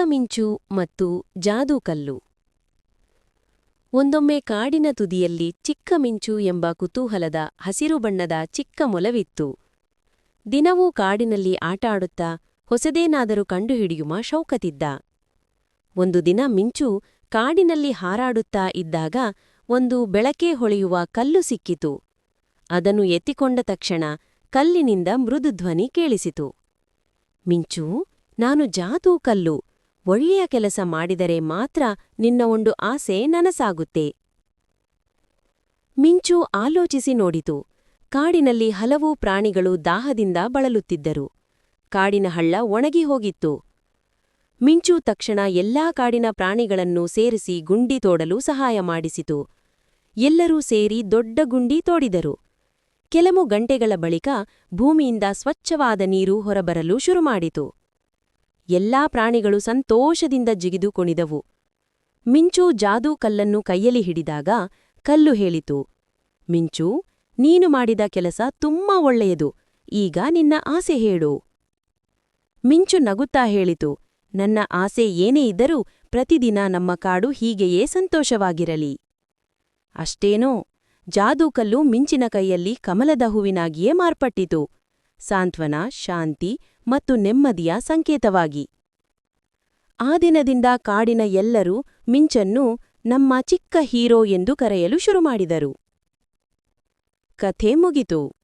ಮಿಂಚು ಮತ್ತು ಜಾದೂಕಲ್ಲು. ಒಂದೊಮ್ಮೆ ಕಾಡಿನ ತುದಿಯಲ್ಲಿ ಚಿಕ್ಕ ಮಿಂಚು ಎಂಬ ಕುತೂಹಲದ ಹಸಿರು ಬಣ್ಣದ ಚಿಕ್ಕ ಮೊಲವಿತ್ತು. ದಿನವೂ ಕಾಡಿನಲ್ಲಿ ಆಟಾಡುತ್ತಾ ಹೊಸದೇನಾದರೂ ಕಂಡುಹಿಡಿಯುವ ಶೌಕತಿದ್ದ. ಒಂದು ದಿನ ಮಿಂಚು ಕಾಡಿನಲ್ಲಿ ಹಾರಾಡುತ್ತಾ ಇದ್ದಾಗ ಒಂದು ಬೆಳಕೇ ಹೊಳೆಯುವ ಕಲ್ಲು ಸಿಕ್ಕಿತು. ಅದನ್ನು ಎತ್ತಿಕೊಂಡ ತಕ್ಷಣ ಕಲ್ಲಿನಿಂದ ಮೃದುಧ್ವನಿ ಕೇಳಿಸಿತು. ಮಿಂಚೂ, ನಾನು ಜಾದೂಕಲ್ಲು. ಒಳ್ಳೆಯ ಕೆಲಸ ಮಾಡಿದರೆ ಮಾತ್ರ ನಿನ್ನ ಒಂದು ಆಸೆ ನನಸಾಗುತ್ತೆ. ಮಿಂಚು ಆಲೋಚಿಸಿ ನೋಡಿತು. ಕಾಡಿನಲ್ಲಿ ಹಲವು ಪ್ರಾಣಿಗಳು ದಾಹದಿಂದ ಬಳಲುತ್ತಿದ್ದರು. ಕಾಡಿನ ಹಳ್ಳ ಒಣಗಿ ಹೋಗಿತ್ತು. ಮಿಂಚು ತಕ್ಷಣ ಎಲ್ಲಾ ಕಾಡಿನ ಪ್ರಾಣಿಗಳನ್ನೂ ಸೇರಿಸಿ ಗುಂಡಿ ತೋಡಲು ಸಹಾಯ ಮಾಡಿಸಿತು. ಎಲ್ಲರೂ ಸೇರಿ ದೊಡ್ಡ ಗುಂಡಿ ತೋಡಿದರು. ಕೆಲವು ಗಂಟೆಗಳ ಬಳಿಕ ಭೂಮಿಯಿಂದ ಸ್ವಚ್ಛವಾದ ನೀರು ಹೊರಬರಲು ಶುರುಮಾಡಿತು. ಎಲ್ಲಾ ಪ್ರಾಣಿಗಳು ಸಂತೋಷದಿಂದ ಜಿಗಿದು ಕುಣಿದವು. ಮಿಂಚು ಜಾದೂ ಕಲ್ಲನ್ನು ಕೈಯಲ್ಲಿ ಹಿಡಿದಾಗ ಕಲ್ಲು ಹೇಳಿತು, ಮಿಂಚು, ನೀನು ಮಾಡಿದ ಕೆಲಸ ತುಂಬಾ ಒಳ್ಳೆಯದು. ಈಗ ನಿನ್ನ ಆಸೆ ಹೇಳು. ಮಿಂಚು ನಗುತ್ತಾ ಹೇಳಿತು, ನನ್ನ ಆಸೆ ಏನೇ ಇದ್ದರೂ ಪ್ರತಿದಿನ ನಮ್ಮ ಕಾಡು ಹೀಗೆಯೇ ಸಂತೋಷವಾಗಿರಲಿ. ಅಷ್ಟೇನೋ, ಜಾದೂಕಲ್ಲು ಮಿಂಚಿನ ಕೈಯಲ್ಲಿ ಕಮಲದ ಹೂವಿನಾಗಿಯೇ ಮಾರ್ಪಟ್ಟಿತು, ಸಾಂತ್ವನ, ಶಾಂತಿ ಮತ್ತು ನೆಮ್ಮದಿಯ ಸಂಕೇತವಾಗಿ. ಆ ದಿನದಿಂದ ಕಾಡಿನ ಎಲ್ಲರೂ ಮಿಂಚನ್ನು ನಮ್ಮ ಚಿಕ್ಕ ಹೀರೋ ಎಂದು ಕರೆಯಲು ಶುರುಮಾಡಿದರು. ಕಥೆ ಮುಗಿತು.